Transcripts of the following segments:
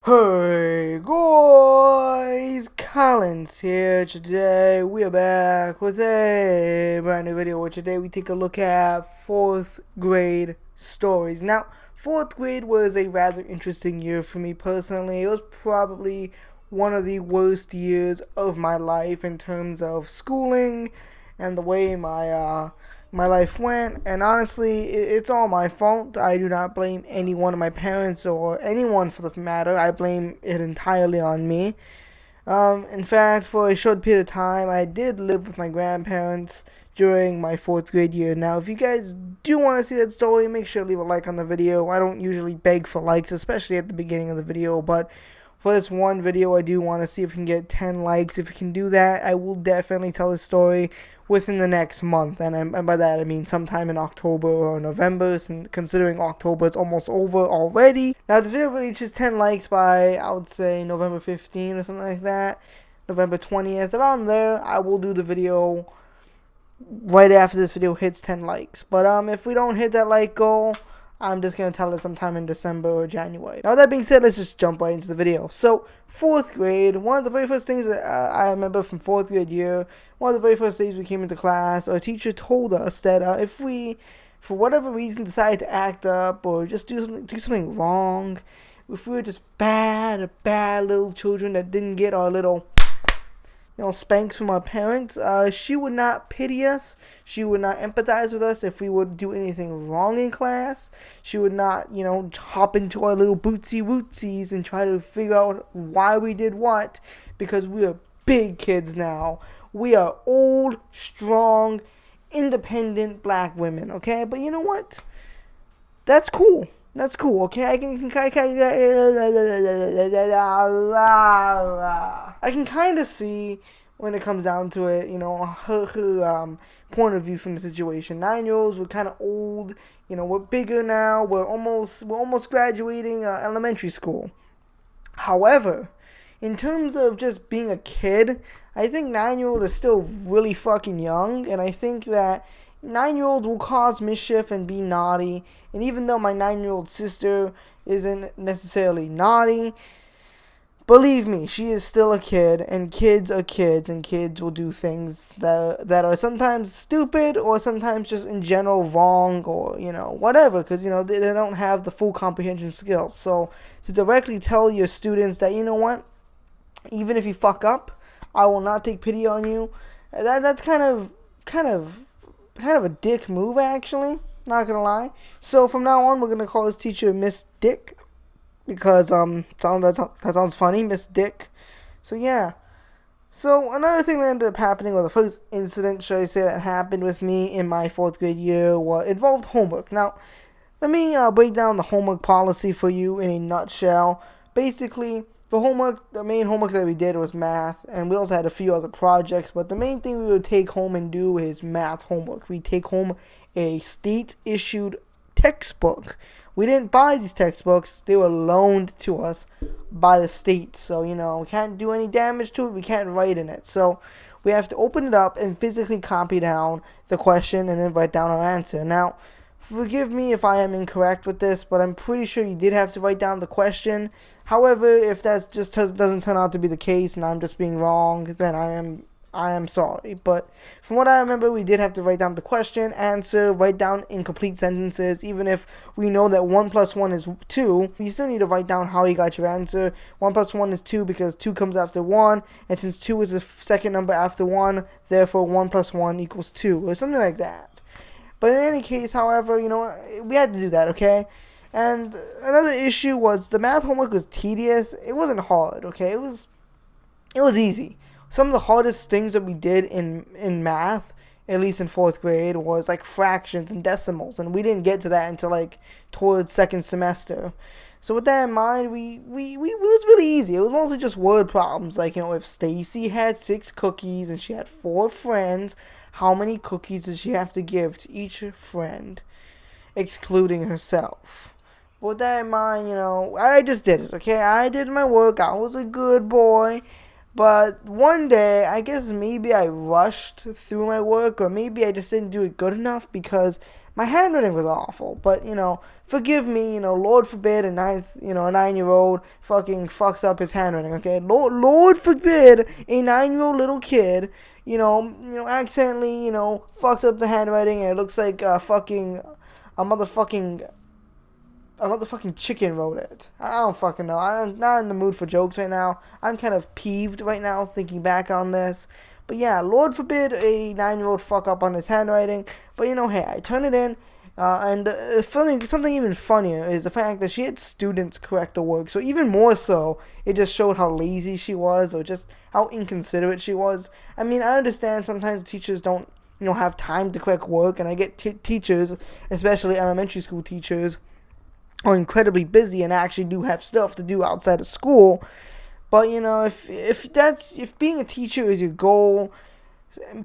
Hey guys, Collins here. Today we are back with a brand new video where today we take a look at 4th grade stories. Now, 4th grade was a rather interesting year for me personally. It was probably one of the worst years of my life in terms of schooling and the way my life went, and honestly, it's all my fault. I do not blame any one of my parents or anyone for the matter. I blame it entirely on me. In fact, for a short period of time, I did live with my grandparents during my 4th grade year. Now, if you guys do want to see that story, make sure to leave a like on the video. I don't usually beg for likes, especially at the beginning of the video, but for this one video, I do want to see if we can get 10 likes. If we can do that, I will definitely tell the story within the next month. And by that, I mean sometime in October or November. And considering October is almost over already. Now, this video reaches 10 likes by, I would say, November 15th or something like that. November 20th. Around there, I will do the video right after this video hits 10 likes. But if we don't hit that like goal, I'm just going to tell it sometime in December or January. Now, that being said, let's just jump right into the video. So, 4th grade, one of the very first things that I remember from 4th grade year, one of the very first days we came into class, our teacher told us that if we, for whatever reason, decided to act up or just do something wrong, if we were just bad little children that didn't get our little spanks from our parents, she would not pity us. She would not empathize with us if we would do anything wrong in class. She would not, hop into our little bootsy wootsies and try to figure out why we did what, because we are big kids now. We are old, strong, independent black women, okay? But you know what? That's cool. That's cool, okay? I can kind of see when it comes down to it, her point of view from the situation. 9-year-olds, we're kind of old, we're bigger now. We're almost graduating elementary school. However, in terms of just being a kid, I think 9-year-olds are still really fucking young, and I think that 9-year-olds will cause mischief and be naughty. And even though my 9-year-old sister isn't necessarily naughty, believe me, she is still a kid, and kids are kids, and kids will do things that are sometimes stupid or sometimes just in general wrong, or whatever, because they don't have the full comprehension skills. So to directly tell your students that, what, even if you fuck up, I will not take pity on you, that's kind of a dick move, actually. Not gonna lie. So from now on, we're gonna call this teacher Miss Dick, because that sounds funny, Miss Dick. So yeah. So another thing that ended up happening, or the first incident, should I say, that happened with me in my 4th grade year, involved homework. Now, let me break down the homework policy for you in a nutshell. Basically, for homework, the main homework that we did was math, and we also had a few other projects, but the main thing we would take home and do is math homework. We take home a state-issued textbook. We didn't buy these textbooks. They were loaned to us by the state, so, we can't do any damage to it. We can't write in it, so we have to open it up and physically copy down the question and then write down our answer. Now, forgive me if I am incorrect with this, but I'm pretty sure you did have to write down the question. However, if that just doesn't turn out to be the case and I'm just being wrong, then I am sorry. But from what I remember, we did have to write down the question, answer, write down incomplete sentences. Even if we know that 1 plus 1 is 2, you still need to write down how you got your answer. 1 plus 1 is 2 because 2 comes after 1, and since 2 is the second number after 1, therefore 1 plus 1 equals 2, or something like that. But in any case, however, we had to do that, okay? And another issue was the math homework was tedious. It wasn't hard, okay? It was easy. Some of the hardest things that we did in math, at least in 4th grade, was like fractions and decimals, and we didn't get to that until like towards second semester. So with that in mind, it was really easy. It was mostly just word problems, like, if Stacy had 6 cookies and she had 4 friends, how many cookies does she have to give to each friend, excluding herself? But with that in mind, I just did it, okay? I did my work. I was a good boy. But one day, I guess maybe I rushed through my work, or maybe I just didn't do it good enough, because my handwriting was awful. But forgive me. Lord forbid a 9-year-old fucking fucks up his handwriting. Okay, Lord forbid a 9-year-old little kid, accidentally, fucks up the handwriting and it looks like a motherfucking chicken wrote it. I don't fucking know. I'm not in the mood for jokes right now. I'm kind of peeved right now thinking back on this. But yeah, Lord forbid a 9-year-old fuck up on his handwriting. But hey, I turn it in. And something even funnier is the fact that she had students correct the work. So even more so, it just showed how lazy she was or just how inconsiderate she was. I mean, I understand sometimes teachers don't, have time to correct work. And I get teachers, especially elementary school teachers, are incredibly busy and actually do have stuff to do outside of school. But if being a teacher is your goal,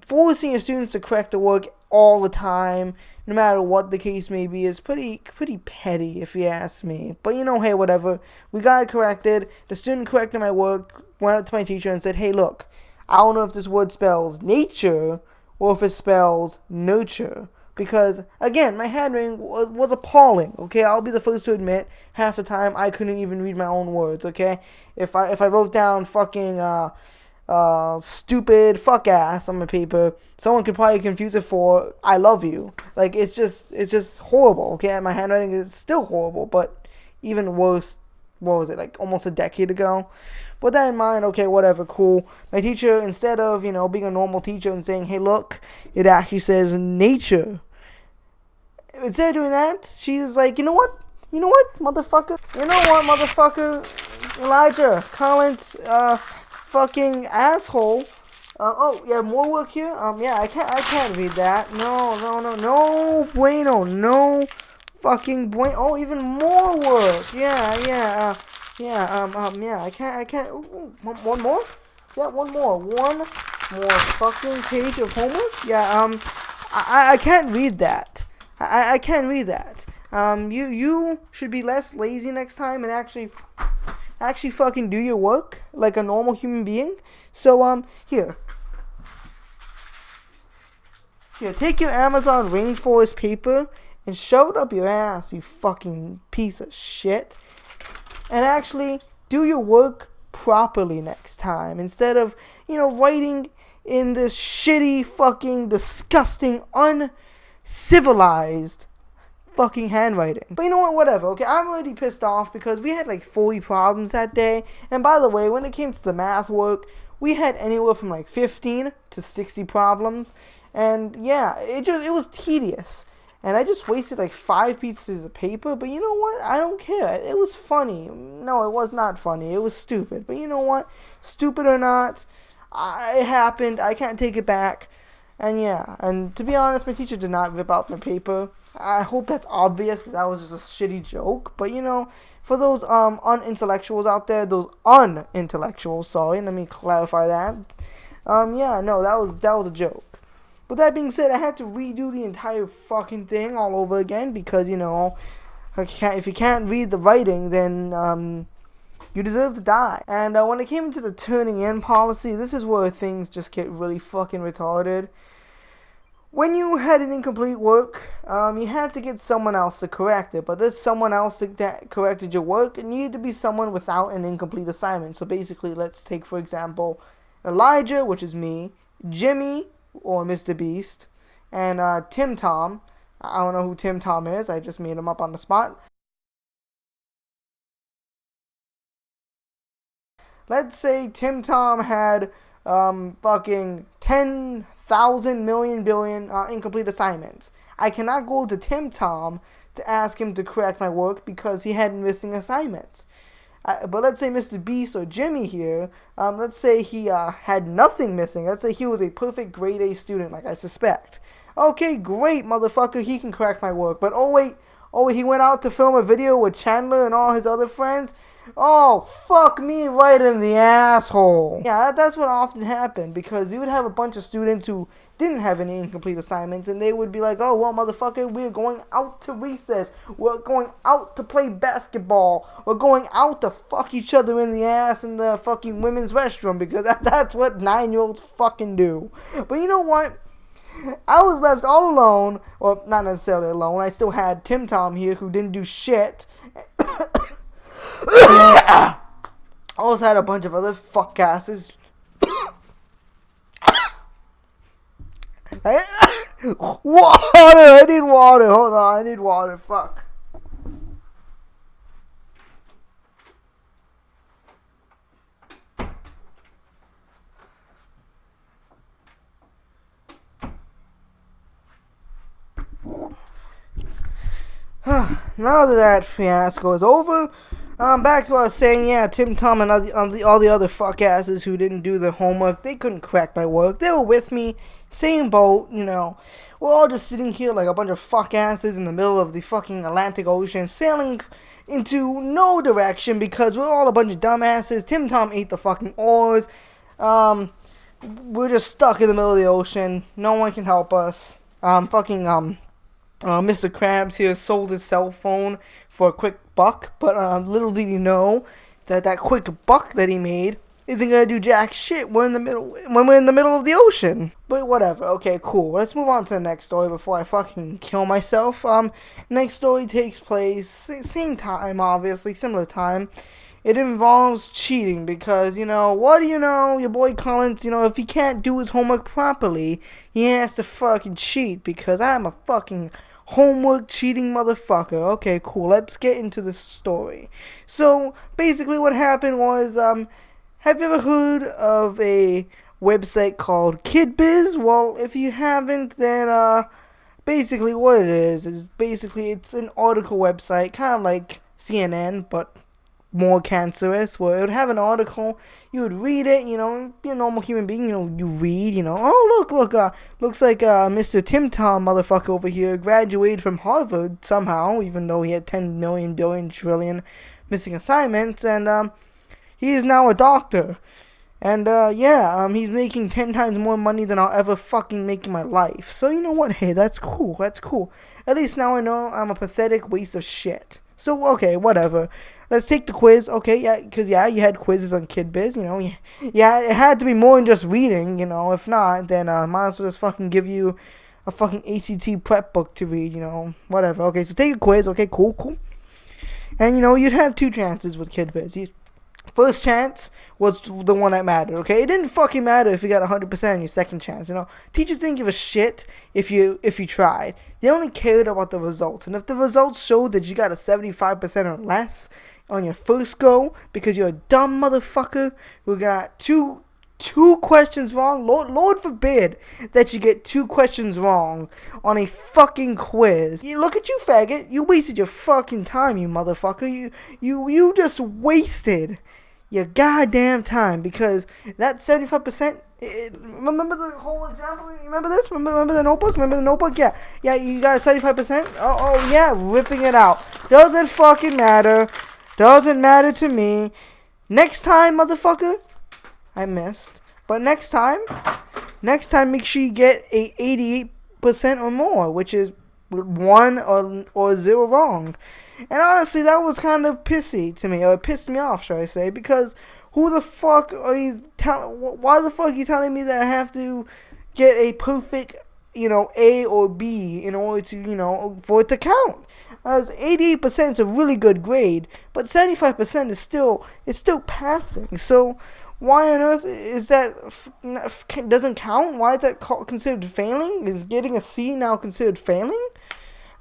forcing your students to correct the work all the time, no matter what the case may be, is pretty petty if you ask me. But hey, whatever. We got it corrected. The student corrected my work, went up to my teacher and said, "Hey, look, I don't know if this word spells nature or if it spells nurture." Because, again, my handwriting was appalling, okay? I'll be the first to admit, half the time I couldn't even read my own words, okay? If I wrote down fucking, stupid fuck ass on my paper, someone could probably confuse it for I love you. Like, it's just horrible, okay? My handwriting is still horrible, but even worse, what was it, like almost a decade ago? With that in mind, okay, whatever, cool. My teacher, instead of, being a normal teacher and saying, "Hey, look, it actually says nature." Instead of doing that, she's like, "You know what, motherfucker? Elijah, Collins, fucking asshole. Oh, yeah, more work here? Yeah, I can't read that. No bueno, no fucking bueno. Oh, even more work. Yeah, I can't. Ooh, one more? Yeah, one more. One more fucking page of homework? Yeah, I can't read that. I can't read that. You should be less lazy next time and actually fucking do your work like a normal human being. So, here, take your Amazon rainforest paper and shove it up your ass, you fucking piece of shit. And actually do your work properly next time. Instead of, writing in this shitty, fucking, disgusting, uncivilized fucking handwriting. But you know what, whatever, okay, I'm already pissed off because we had like 40 problems that day. And by the way, when it came to the math work, we had anywhere from like 15 to 60 problems. And yeah, it was tedious. And I just wasted like 5 pieces of paper. But you know what? I don't care. It was funny. No, it was not funny. It was stupid. But you know what? Stupid or not, it happened. I can't take it back. And yeah. And to be honest, my teacher did not rip out my paper. I hope that's obvious. That was just a shitty joke. But for those unintellectuals out there, sorry, let me clarify that. Yeah, no, that was a joke. With that being said, I had to redo the entire fucking thing all over again because, if you can't read the writing, then you deserve to die. And when it came to the turning in policy, this is where things just get really fucking retarded. When you had an incomplete work, you had to get someone else to correct it. But this someone else that corrected your work, it needed to be someone without an incomplete assignment. So basically, let's take, for example, Elijah, which is me, Jimmy, or Mr. Beast, and Tim Tom. I don't know who Tim Tom is. I just made him up on the spot. Let's say Tim Tom had fucking 10,000 million billion incomplete assignments. I cannot go to Tim Tom to ask him to correct my work because he had missing assignments. But let's say Mr. Beast or Jimmy here, let's say he had nothing missing. Let's say he was a perfect grade A student, like I suspect. Okay, great, motherfucker, he can correct my work. But oh wait, he went out to film a video with Chandler and all his other friends? Oh, fuck me right in the asshole. Yeah, that's what often happened, because you would have a bunch of students who didn't have any incomplete assignments, and they would be like, "Oh, well, motherfucker, we're going out to recess. We're going out to play basketball. We're going out to fuck each other in the ass in the fucking women's restroom," because that's what 9-year-olds fucking do. But you know what? I was left all alone, or not necessarily alone. I still had Tim Tom here who didn't do shit. I also had a bunch of other fuck asses. Water! I need water. Hold on, I need water. Fuck. Now that that fiasco is over, back to what I was saying. Yeah, Tim Tom and all the other fuck asses who didn't do their homework, they couldn't crack my work. They were with me, same boat, you know. We're all just sitting here like a bunch of fuck asses in the middle of the fucking Atlantic Ocean, sailing into no direction because we're all a bunch of dumbasses. Tim Tom ate the fucking oars. We're just stuck in the middle of the ocean. No one can help us. Mr. Krabs here sold his cell phone for a quick buck, but little did he know that that quick buck that he made isn't gonna do jack shit. When we're in the middle of the ocean. But whatever. Okay, cool. Let's move on to the next story before I fucking kill myself. Next story takes place same time, obviously, similar time. It involves cheating because, you know, what do you know? Your boy Collins, you know, if he can't do his homework properly, he has to fucking cheat because I'm a fucking homework cheating motherfucker. Okay, cool. Let's get into the story. So, basically what happened was, have you ever heard of a website called KidBiz? Well, if you haven't, then, basically what it is basically it's an article website, kind of like CNN, but more cancerous, where it would have an article, you would read it, you know, be a normal human being, you know, you read, you know, oh, look, looks like, Mr. Tim Tom motherfucker over here graduated from Harvard somehow, even though he had 10 million, billion, trillion missing assignments, and, he is now a doctor, and, he's making 10 times more money than I'll ever fucking make in my life, so you know what, hey, that's cool, at least now I know I'm a pathetic waste of shit. So, okay, whatever. Let's take the quiz. Okay, yeah, because, yeah, you had quizzes on KidBiz, you know. Yeah, it had to be more than just reading, you know. If not, then might as well just fucking give you a fucking ACT prep book to read, you know. Whatever. Okay, so take a quiz. Okay, cool. And, you know, you'd have two chances with KidBiz. First chance was the one that mattered, okay? It didn't fucking matter if you got 100% on your second chance, you know? Teachers didn't give a shit if you tried. They only cared about the results. And if the results showed that you got a 75% or less on your first go because you're a dumb motherfucker who got two questions wrong, Lord forbid that you get 2 questions wrong on a fucking quiz. You look at you, faggot. You wasted your fucking time, you motherfucker. You just wasted your goddamn time because that 75%. Remember the whole example? Remember this? Remember the notebook? Yeah. You got 75%. Oh yeah, ripping it out. Doesn't fucking matter. Doesn't matter to me. Next time, motherfucker. I missed. But next time, make sure you get a 88% or more, which is 1 or 0 wrong. And honestly, that was kind of pissy to me, or it pissed me off, should I say, because who the fuck are you why the fuck are you telling me that I have to get a perfect, you know, A or B in order to, you know, for it to count? As 88% is a really good grade, but 75% is still passing. So why on earth is that doesn't count? Why is that considered failing? Is getting a C now considered failing?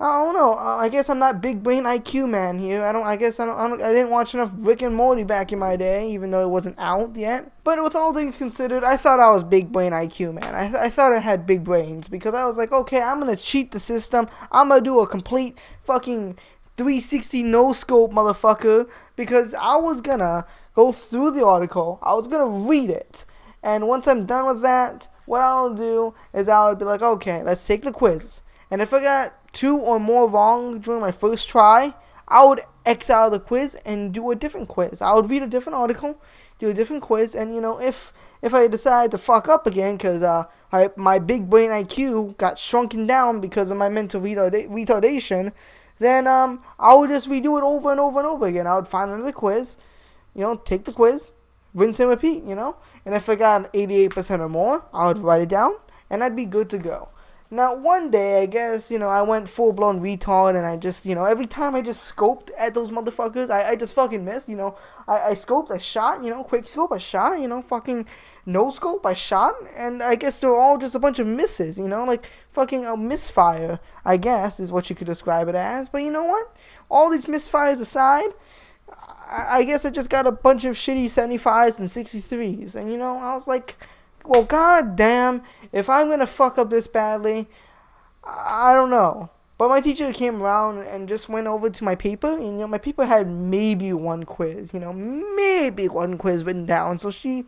I don't know. I guess I'm not big brain IQ man here. I didn't watch enough Rick and Morty back in my day, even though it wasn't out yet. But with all things considered, I thought I was big brain IQ man. I thought I had big brains because I was like, okay, I'm gonna cheat the system. I'm gonna do a complete fucking 360 no scope motherfucker because I was gonna go through the article. I was gonna read it, and once I'm done with that, what I'll do is I would be like, okay, let's take the quiz. And if I got 2 or more wrong during my first try, I would X out of the quiz and do a different quiz. I would read a different article, do a different quiz, and, you know, if I decide to fuck up again because my big brain IQ got shrunken down because of my mental retardation, then I would just redo it over and over and over again. I would find another quiz, you know, take the quiz, rinse and repeat, you know. And if I got 88% or more, I would write it down, and I'd be good to go. Now, one day, I guess, I went full blown retard and I just, every time I just scoped at those motherfuckers, I just fucking missed, I scoped, I shot, quick scope, I shot, fucking no scope, I shot, and I guess they're all just a bunch of misses, like fucking a misfire, I guess, is what you could describe it as. But you know what? All these misfires aside, I guess I just got a bunch of shitty 75s and 63s, and I was like, well, goddamn, if I'm gonna fuck up this badly, I don't know. But my teacher came around and just went over to my paper, and my paper had maybe one quiz, maybe one quiz written down. So she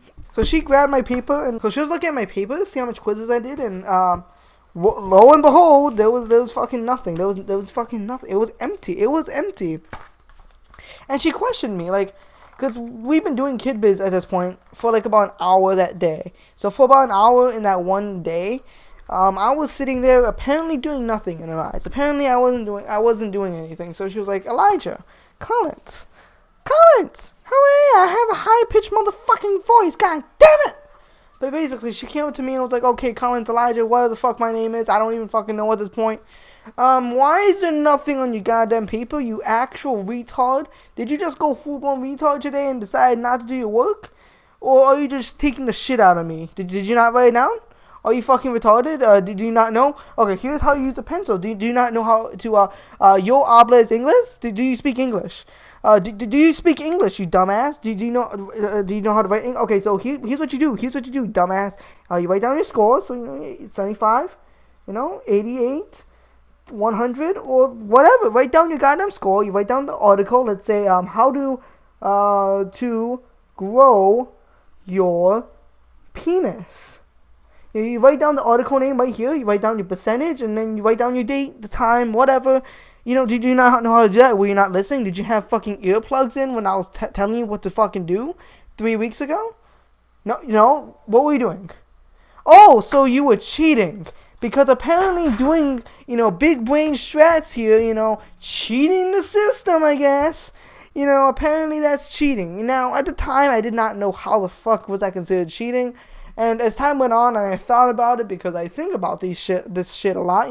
grabbed my paper, and so she was looking at my paper to see how much quizzes I did, and lo and behold, there was fucking nothing. There was fucking nothing. It was empty. It was empty. And she questioned me, like, because we've been doing Kid Biz at this point for like about an hour that day. So for about an hour in that one day, I was sitting there apparently doing nothing in her eyes. Apparently I wasn't doing anything. So she was like, Elijah, Collins, how are you? I have a high-pitched motherfucking voice, god damn it! But basically, she came up to me and was like, okay, Collins, Elijah, whatever the fuck my name is, I don't even fucking know at this point. Why is there nothing on your goddamn paper, you actual retard? Did you just go full-blown retard today and decide not to do your work? Or are you just taking the shit out of me? Did you not write it down? Are you fucking retarded? Do you not know? Okay, here's how you use a pencil. Do you not know how to, yo habla es English? Do you speak English? Do you speak English, you dumbass? Do you know how to write English? Okay, so here's what you do. Here's what you do, dumbass. You write down your scores. So, 75, 88, 100, or whatever. Write down your goddamn score. You write down the article. Let's say, how to grow your penis. You write down the article name right here. You write down your percentage, and then you write down your date, the time, whatever. Did you not know how to do that? Were you not listening? Did you have fucking earplugs in when I was telling you what to fucking do 3 weeks ago? No. What were you doing? Oh, so you were cheating. Because apparently doing, big brain strats here, cheating the system, I guess. Apparently that's cheating. Now, at the time, I did not know how the fuck was that considered cheating. And as time went on, and I thought about it, because I think about this shit a lot,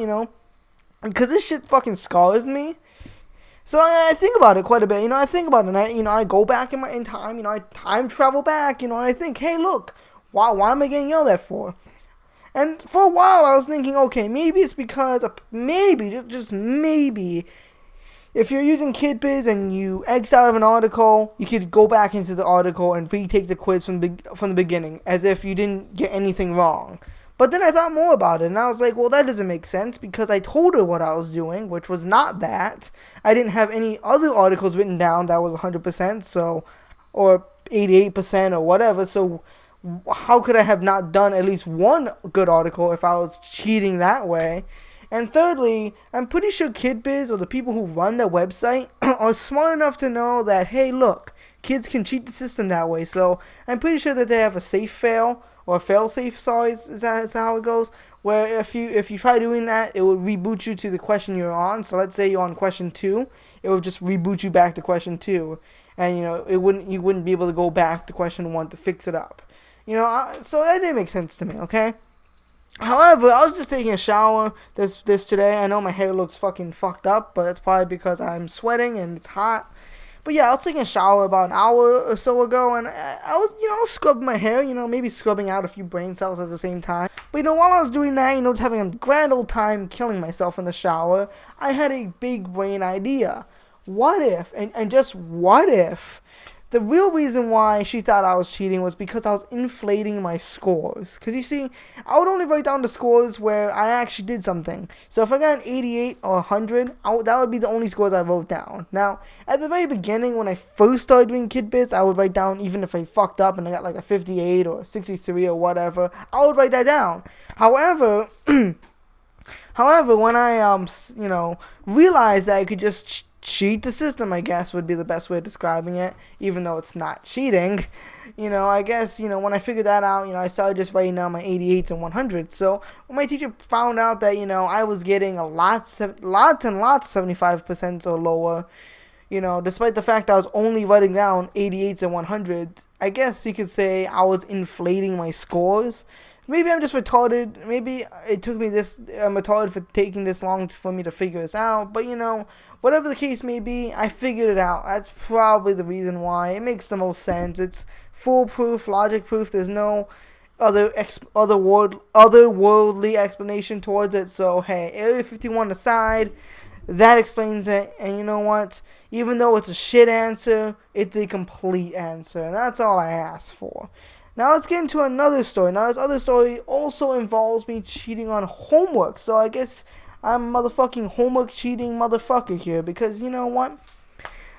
because this shit fucking scars me. So I think about it quite a bit, I think about it, and I go back in time, I time travel back, and I think, hey, look, why am I getting yelled at for? And for a while, I was thinking, okay, maybe it's because, just maybe, if you're using Kid Biz and you X out of an article, you could go back into the article and retake the quiz from the beginning, as if you didn't get anything wrong. But then I thought more about it, and I was like, well, that doesn't make sense, because I told her what I was doing, which was not that. I didn't have any other articles written down that was 100%, so, or 88% or whatever, so how could I have not done at least one good article if I was cheating that way? And thirdly, I'm pretty sure Kid Biz, or the people who run the website, are smart enough to know that, hey, look, kids can cheat the system that way, so I'm pretty sure that they have a safe fail, or fail-safe, sorry, is that how it goes? Where if you try doing that, it will reboot you to the question you're on. So let's say you're on question 2, it will just reboot you back to question 2, and you wouldn't be able to go back to question 1 to fix it up. So that didn't make sense to me. Okay. However, I was just taking a shower this today. I know my hair looks fucking fucked up, but it's probably because I'm sweating and it's hot. But yeah, I was taking a shower about an hour or so ago, and I was, scrubbing my hair, maybe scrubbing out a few brain cells at the same time. But, while I was doing that, just having a grand old time killing myself in the shower, I had a big brain idea. What if, and just what if, the real reason why she thought I was cheating was because I was inflating my scores. Because you see, I would only write down the scores where I actually did something. So if I got an 88 or 100, that would be the only scores I wrote down. Now, at the very beginning, when I first started doing Kid Bits, I would write down, even if I fucked up and I got like a 58 or 63 or whatever, I would write that down. However, when I, realized that I could just cheat the system, I guess, would be the best way of describing it, even though it's not cheating. I guess, when I figured that out, I started just writing down my 88s and 100s. So when my teacher found out that, I was getting lots and lots 75% or lower, Despite the fact I was only writing down 88s and 100s, I guess you could say I was inflating my scores. Maybe I'm just retarded. Maybe it took me I'm retarded for taking this long for me to figure this out. But, whatever the case may be, I figured it out. That's probably the reason why. It makes the most sense. It's foolproof, logic proof. There's no otherworldly explanation towards it. So, hey, Area 51 aside, that explains it. And you know what? Even though it's a shit answer, it's a complete answer. And that's all I asked for. Now let's get into another story. Now this other story also involves me cheating on homework. So I guess I'm a motherfucking homework cheating motherfucker here. Because you know what?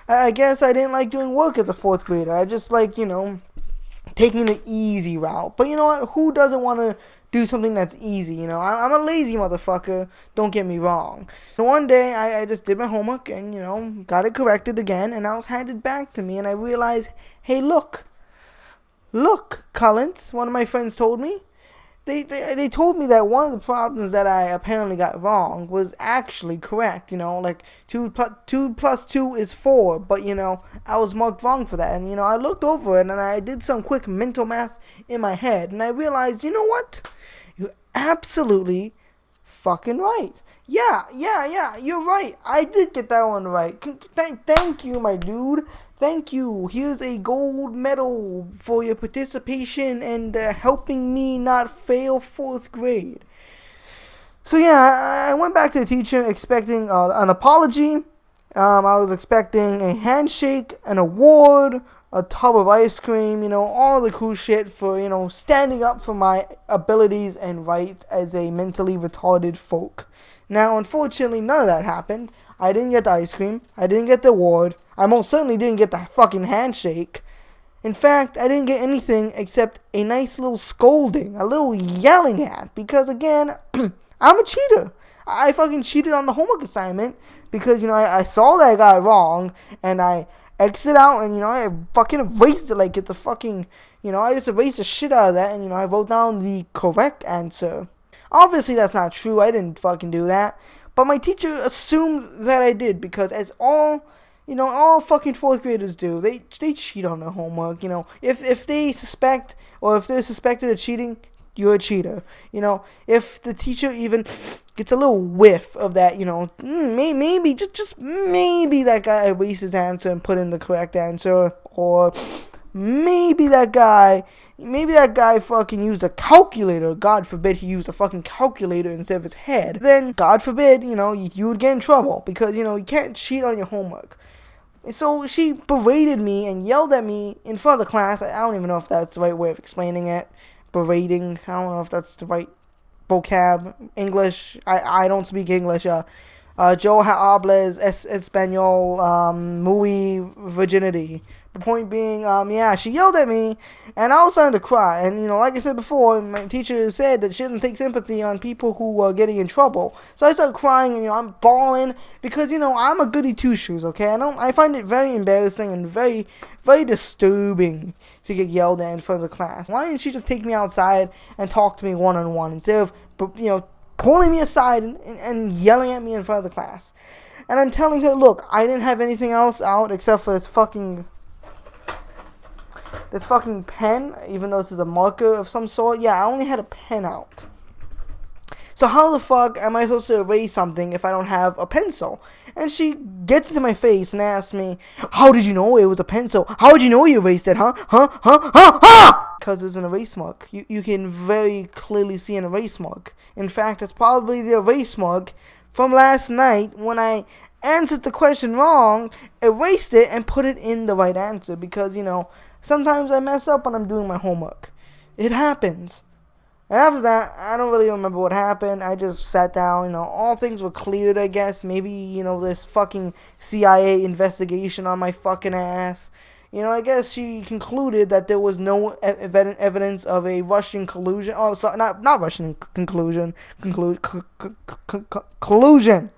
I guess I didn't like doing work as a 4th grader. I just like, taking the easy route. But you know what? Who doesn't want to do something that's easy? I'm a lazy motherfucker. Don't get me wrong. And one day I just did my homework and, got it corrected again. And now it's handed back to me. And I realized, hey, Look, Collins, one of my friends told me. They told me that one of the problems that I apparently got wrong was actually correct. Like 2 plus 2 is 4. But, I was marked wrong for that. And, I looked over it and I did some quick mental math in my head. And I realized, you know what? You're absolutely fucking right. Yeah, you're right. I did get that one right. Thank you, my dude. Thank you. Here's a gold medal for your participation and helping me not fail 4th grade. So yeah, I went back to the teacher expecting an apology. I was expecting a handshake, an award, a tub of ice cream, all the cool shit for, standing up for my abilities and rights as a mentally retarded folk. Now, unfortunately, none of that happened. I didn't get the ice cream. I didn't get the award. I most certainly didn't get the fucking handshake. In fact, I didn't get anything except a nice little scolding, a little yelling at, because again, I'm a cheater. I fucking cheated on the homework assignment because, I saw that I got it wrong, and I exited out, and, I fucking erased it like it's a fucking, I just erased the shit out of that, and, I wrote down the correct answer. Obviously, that's not true. I didn't fucking do that. But my teacher assumed that I did because as all fucking 4th graders do, they cheat on their homework. If they suspect or if they're suspected of cheating, you're a cheater. If the teacher even gets a little whiff of that, maybe just maybe that guy erased his answer and put in the correct answer, or maybe that guy fucking used a calculator. God forbid he used a fucking calculator instead of his head. Then, God forbid, you would get in trouble because, you can't cheat on your homework. So she berated me and yelled at me in front of the class. I don't even know if that's the right way of explaining it. Berating. I don't know if that's the right vocab. English. I don't speak English. Yo hables español muy virginity. The point being, she yelled at me, and I was starting to cry. And, like I said before, my teacher said that she doesn't take sympathy on people who are getting in trouble. So I started crying, and, I'm bawling, because, I'm a goody two-shoes, okay? I find it very embarrassing and very, very disturbing to get yelled at in front of the class. Why didn't she just take me outside and talk to me one-on-one instead of, pulling me aside and yelling at me in front of the class? And I'm telling her, look, I didn't have anything else out except for this fucking pen, even though this is a marker of some sort. Yeah, I only had a pen out. So how the fuck am I supposed to erase something if I don't have a pencil? And she gets into my face and asks me, how did you know it was a pencil? How did you know you erased it, huh? Because there's an erase mark. You can very clearly see an erase mark. In fact, it's probably the erase mark from last night when I answered the question wrong, erased it, and put it in the right answer. Because, sometimes I mess up when I'm doing my homework. It happens. And after that, I don't really remember what happened. I just sat down, all things were cleared, I guess. Maybe, this fucking CIA investigation on my fucking ass. I guess she concluded that there was no evidence of a Russian collusion. Oh, sorry, not Russian collusion. Collusion.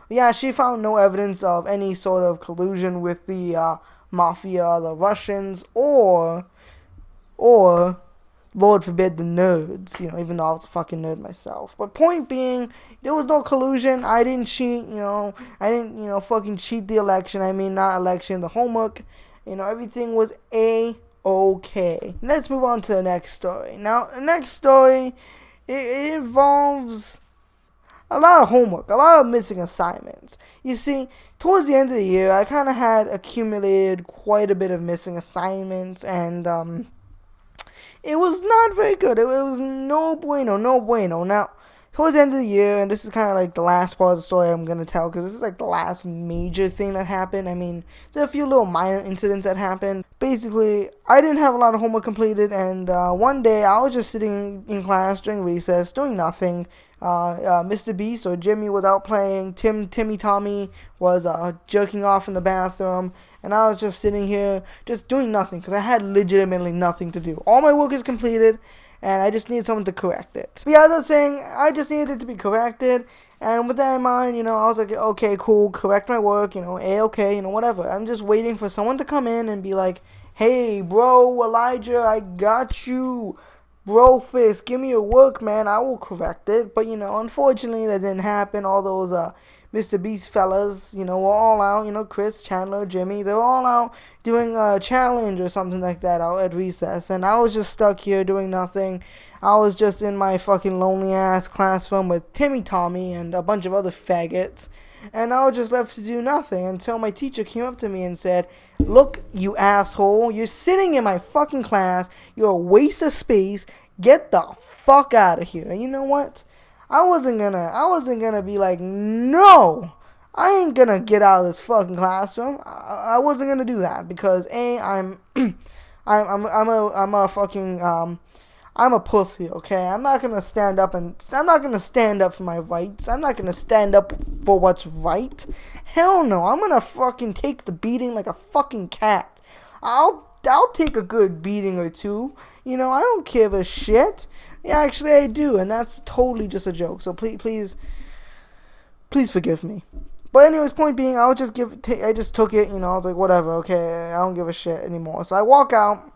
Yeah, she found no evidence of any sort of collusion with the mafia, the Russians, or Lord forbid the nerds, even though I was a fucking nerd myself. But point being, there was no collusion. I didn't cheat, I didn't, fucking cheat the election. I mean, not election, the homework. Everything was A-okay. Let's move on to the next story. Now, the next story, it involves a lot of homework, a lot of missing assignments. You see, towards the end of the year, I kind of had accumulated quite a bit of missing assignments, and, it was not very good. It was no bueno, no bueno. Now, towards the end of the year, and this is kind of like the last part of the story I'm going to tell, because this is like the last major thing that happened. I mean, there are a few little minor incidents that happened. Basically, I didn't have a lot of homework completed, and one day I was just sitting in class during recess, doing nothing. Mr. Beast or Jimmy was out playing. Tommy was jerking off in the bathroom. And I was just sitting here, just doing nothing, because I had legitimately nothing to do. All my work is completed, and I just need someone to correct it. But yeah, as I was saying, I just needed it to be corrected. And with that in mind, I was like, okay, cool, correct my work, A-okay, whatever. I'm just waiting for someone to come in and be like, hey, bro, Elijah, I got you. Bro, Fist, give me your work, man. I will correct it. But, unfortunately, that didn't happen. All those Mr. Beast fellas, were all out. Chris, Chandler, Jimmy, they were all out doing a challenge or something like that out at recess. And I was just stuck here doing nothing. I was just in my fucking lonely-ass classroom with Tommy, and a bunch of other faggots. And I was just left to do nothing until my teacher came up to me and said, look, you asshole, you're sitting in my fucking class, you're a waste of space, get the fuck out of here. And you know what? I wasn't gonna be like, no, I ain't gonna get out of this fucking classroom. I wasn't gonna do that, because I'm a pussy, okay? I'm not gonna stand up for my rights. I'm not gonna stand up for what's right. Hell no, I'm gonna fucking take the beating like a fucking cat. I'll take a good beating or two. I don't give a shit. Yeah, actually I do, and that's totally just a joke. So please forgive me. But anyways, point being, I just took it. I was like, whatever, okay, I don't give a shit anymore. So I walk out.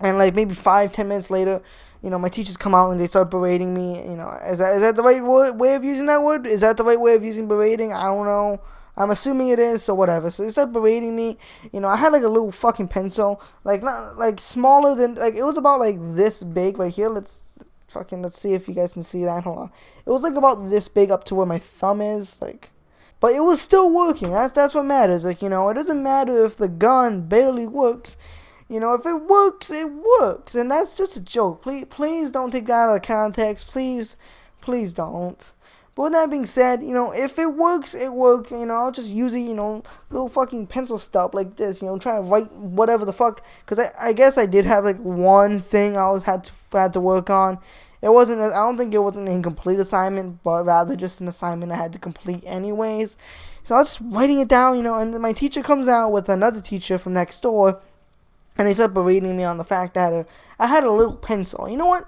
And like maybe 5-10 minutes later, my teachers come out and they start berating me. Is that the right way of using that word? Is that the right way of using berating? I don't know. I'm assuming it is, so whatever. So they start berating me. I had like a little fucking pencil, not like smaller than, like, it was about like this big right here. Let's see if you guys can see that. Hold on. It was like about this big up to where my thumb is, like. But it was still working. That's what matters. Like, it doesn't matter if the gun barely works. If it works, it works. And that's just a joke. Please don't take that out of context. Please don't. But with that being said, if it works, it works. I'll just use it, little fucking pencil stuff like this, trying to write whatever the fuck. Because I guess I did have, like, one thing I had to work on. I don't think it was an incomplete assignment, but rather just an assignment I had to complete anyways. So I was just writing it down, and then my teacher comes out with another teacher from next door. And they start berating me on the fact that I had a little pencil. You know what?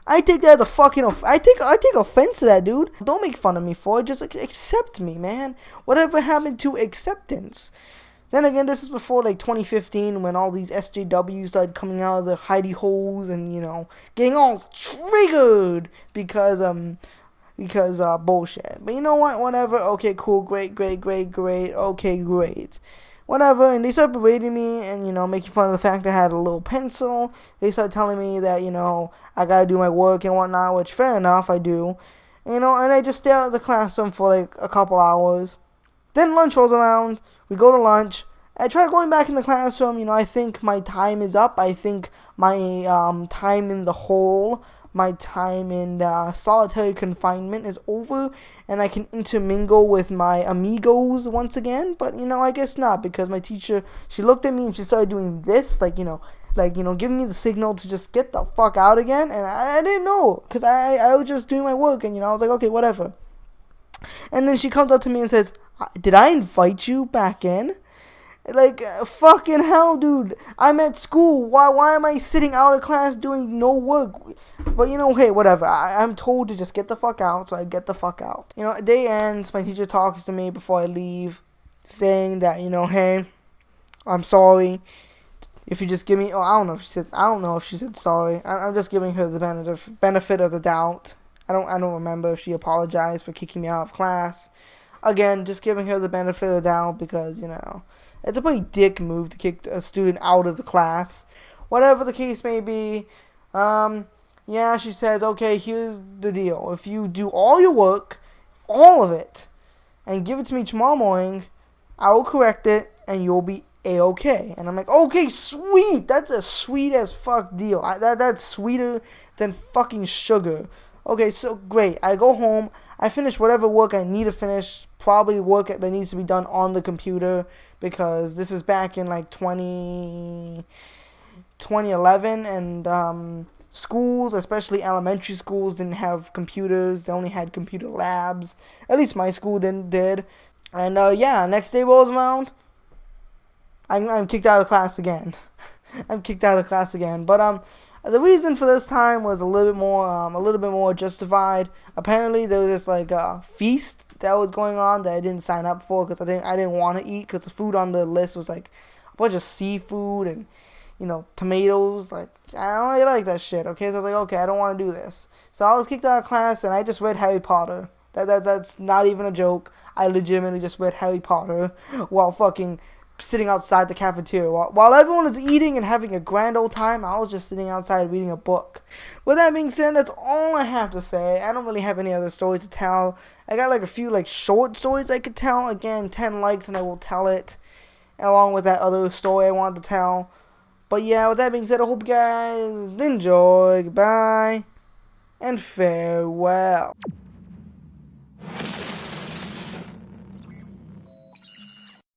I take that as a fucking... I take offense to that, dude. Don't make fun of me for it. Just accept me, man. Whatever happened to acceptance? Then again, this is before, like, 2015, when all these SJWs started coming out of the hidey holes and, getting all triggered because bullshit. But you know what? Whatever. Okay, cool. Great. Okay, great. Whatever, and they started berating me and, making fun of the fact that I had a little pencil. They started telling me that, I gotta do my work and whatnot, which, fair enough, I do. And I just stay out of the classroom for, like, a couple hours. Then lunch rolls around, we go to lunch. I try going back in the classroom, I think my time is up. I think my time in the hole, my time in solitary confinement is over, and I can intermingle with my amigos once again. But I guess not, because my teacher, she looked at me and she started doing this, giving me the signal to just get the fuck out again. And I didn't know, because I was just doing my work, and I was like, okay, whatever. And then she comes up to me and says, did I invite you back in? Like, fucking hell, dude. I'm at school. Why am I sitting out of class doing no work? But, hey, whatever. I'm told to just get the fuck out, so I get the fuck out. Day ends. My teacher talks to me before I leave, saying that, hey, I'm sorry. if you just give me, oh, I don't know if she said sorry. I'm just giving her the benefit of the doubt. I don't remember if she apologized for kicking me out of class. Again, just giving her the benefit of the doubt because, it's a pretty dick move to kick a student out of the class. Whatever the case may be, yeah, she says, okay, here's the deal. If you do all your work, all of it, and give it to me tomorrow morning, I will correct it, and you'll be A-okay. And I'm like, okay, sweet. That's a sweet as fuck deal. That's sweeter than fucking sugar. Okay, so great. I go home. I finish whatever work I need to finish. Probably work that needs to be done on the computer because this is back in like 2011 and schools, especially elementary schools, didn't have computers. They only had computer labs. At least my school did. And yeah, next day rolls around. I'm kicked out of class again. I'm kicked out of class again. But the reason for this time was a little bit more justified. Apparently there was this like feast that was going on that I didn't sign up for because I didn't want to eat because the food on the list was like a bunch of seafood and tomatoes. Like I don't really like that shit. Okay, so I was like, okay, I don't want to do this. So I was kicked out of class and I just read Harry Potter. That's not even a joke. I legitimately just read Harry Potter while fucking sitting outside the cafeteria. While everyone was eating and having a grand old time, I was just sitting outside reading a book. With that being said, that's all I have to say. I don't really have any other stories to tell. I got like a few like short stories I could tell. Again, 10 likes and I will tell it. Along with that other story I wanted to tell. But yeah, with that being said, I hope you guys enjoy. Goodbye. And farewell.